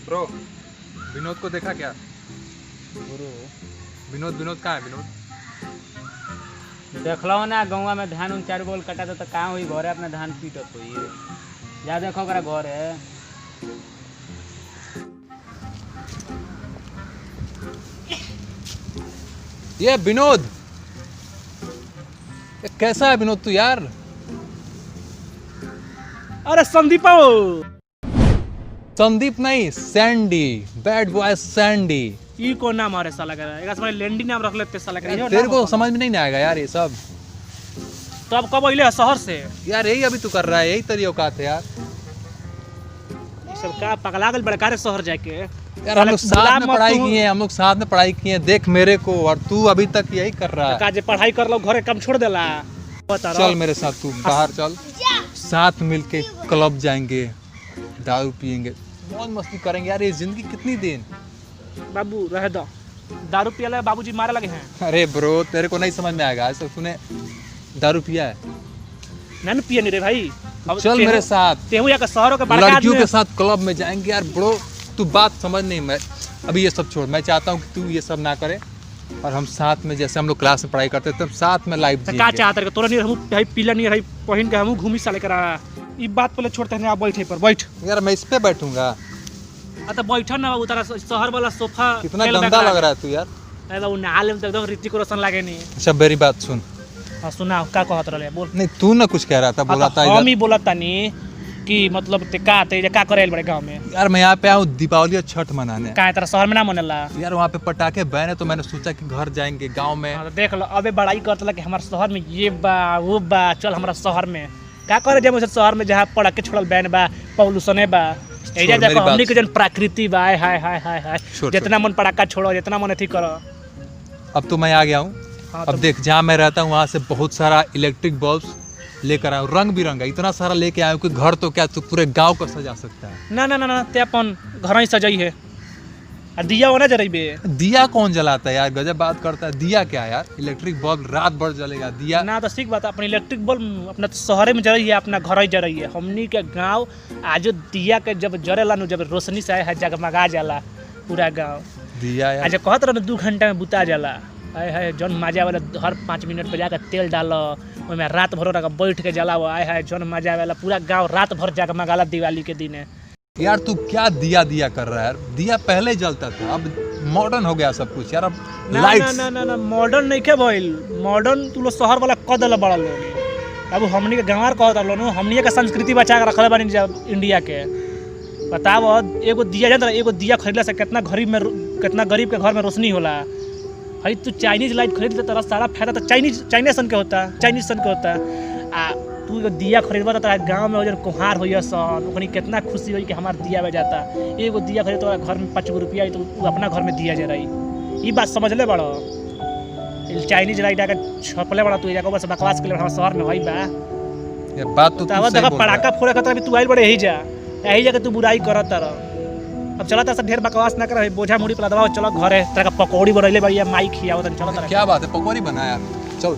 Bro, Vinod को देखा क्या? गुरु विनोद विनोद कहाँ है विनोद? देखलो ना गौवा में धान उन 4 गोल कटा तो कहाँ हुई घरे अपना धान पीटत हुई जा देखो ओकरा घर है। ये विनोद, ये कैसा है विनोद तू यार? अरे संदीप संदीप नहीं, सैंडी, बैड बॉय सैंडी। ई को नाम है साला का, एक साला लेंडी नाम रख लेते साला का। तेरे को समझ में नहीं आएगा यार ये सब। तो अब कब अइले शहर से? यार यही अभी तू कर रहा है, यही तेरी औकात है यार। ये सब का पगला गल बड़का रे शहर जाके। यार हम लोग साथ में पढ़ाई किए हैं, हम लोग साथ में पढ़ाई किए हैं। देख मेरे को, और तू अभी तक यही कर रहा है। का जे पढ़ाई कर लो घरे कम छोड़ देला। चल मेरे साथ, तू बाहर चल, साथ मिलके क्लब जाएंगे, दारू पियेंगे, मौज मस्ती करेंगे। यार ये जिंदगी कितनी दिन। बाबू रह दो, दारू पिया बाबूजी मारे लगे हैं। अरे ब्रो तेरे को नहीं समझ में आएगा, ऐसा तूने दारू पिया है? नहीं पिए नहीं रे भाई। चल मेरे साथ, तेहू या शहरों के बड़का लड़कियों के साथ क्लब में जाएंगे। यार ब्रो तू बात समझ नहीं, मैं अभी ये सब छोड़, मैं चाहता हूँ कि तू ये सब ना करे और हम साथ में, जैसे हम लोग क्लास में पढ़ाई करते थे, साथ में लाइफ जिएंगे। का चाहत रे तोरा नहीं हम भाई पीला नहीं रही पहिन के हम घूमी साले करा। ई बात पहले छोड़ते हैं, आप बैठे पर बैठ। यार मैं इस पे बैठूंगा? तो बैठ ना बाबू, तारा शहर वाला सोफा कितना गंदा लग रहा है तू यार। अरे बाबू नाल में एकदम ऋतिक रोशन लागे नहीं। अच्छा मेरी बात सुन। हां सुना का कहत रहे बोल। नहीं तू ना कुछ कह रहा था, बोला था हम ही बोलत तानी कि मतलब ते का करेल बड़े गांव में। यार मैं यहाँ पे आऊँ दीपावली और छठ मनाने। का तेरा शहर में ना मनेला? यार वहाँ पे पटाखे बैन है, तो मैंने सोचा कि घर जाएंगे गांव में। हाँ, तो देख लो अबे बड़ाई करतला कि हमारे शहर में ये बा वो बा, चल हमारा शहर में का करे जब शहर में जहाँ पटाखे छोड़ल बैन बा, पॉल्यूशन बा। एजा देखो हमनी के जन प्रकृति बा, हाय हाय हाय हाय हाय, जितना मन पटाखा छोड़ो, जितना मन अथी करो। अब तो मैं आ गया हूँ। हाँ, अब देख जहाँ मैं रहता हूँ वहाँ से बहुत सारा इलेक्ट्रिक बल्ब लेकर आया, रंग बिरंगा इतना सारा लेके आया हूँ कि घर तो क्या तू पूरे गांव को सजा सकता है। ना ना ना ना, ते अपन घर ही सजाई है। और दिया होना जराइबे। दिया कौन जलाता है यार, गजब बात करता है। दिया क्या यार, इलेक्ट्रिक बल्ब रात भर जलेगा दिया। ना तो ठीक बात, अपने इलेक्ट्रिक बल्ब अपना शहर में जरई है, अपना घर ही जरई है। हमनी के गांव आज दिया के जब जरेला नु, जब रोशनी से है जगमगा जाला पूरा गांव। दिया यार आज कहत रह 2 घंटा में बुता जाला। आय हाय जौन मजा वाला, हर 5 मिनट पे जाकर तेल डालो ओमे, रात भर बैठ के जलाओ। आय हाय जौन मजा वाला, पूरा गांव रात भर जगमगाला दिवाली के दिन। यार तू क्या दिया दिया कर रहा है यार? दिया पहले जलता था, अब मॉडर्न हो गया सब कुछ यार। अब ना लाइट्स ना ना ना मॉडर्न नहीं के भइल, मॉडर्न तू लोग शहर वाला क देला बड़ा लोग। अब हमनी के गांव कहत रहलो, हमनी के संस्कृति बचा के रखले बानी जब इंडिया के। बताओ एगो दिया जान, एगो दिया खरीदला से कितना गरीब के घर में रोशनी होला। भाई तू चाइनीज लाइट खरीद ले, तेरा सारा फायदा तो चाइनीज सन के होता। आ तू एगो दिया खरीदबा तो तेरा गाँव में वजन कुहार होइए सन, ओकनी कितना खुशी होई कि हमार दिया बे जाता। एगो दिया खरीद तो घर में 5 रुपया आई, तो तू अपना घर में दिया जराई। ई बात समझ ले बड़ो। चाइनीज लाइट आके छपले बड़ा, तू जाके बस बकवास के लिए हमारे शहर में होई बा। ये बात तो तू सही बोल पटाखा फोड़े खतरा भी तू आइल बड़े यही जाके तू बुराई करत रह। अब चला था ढेर बकवास ना कर, बोझा मुड़ी पर दबाओ, चलो घरे तेरा पकौड़ी बनैले बढ़िया माई खियाओ। चलो क्या बात है, पकौड़ी बनाया चल।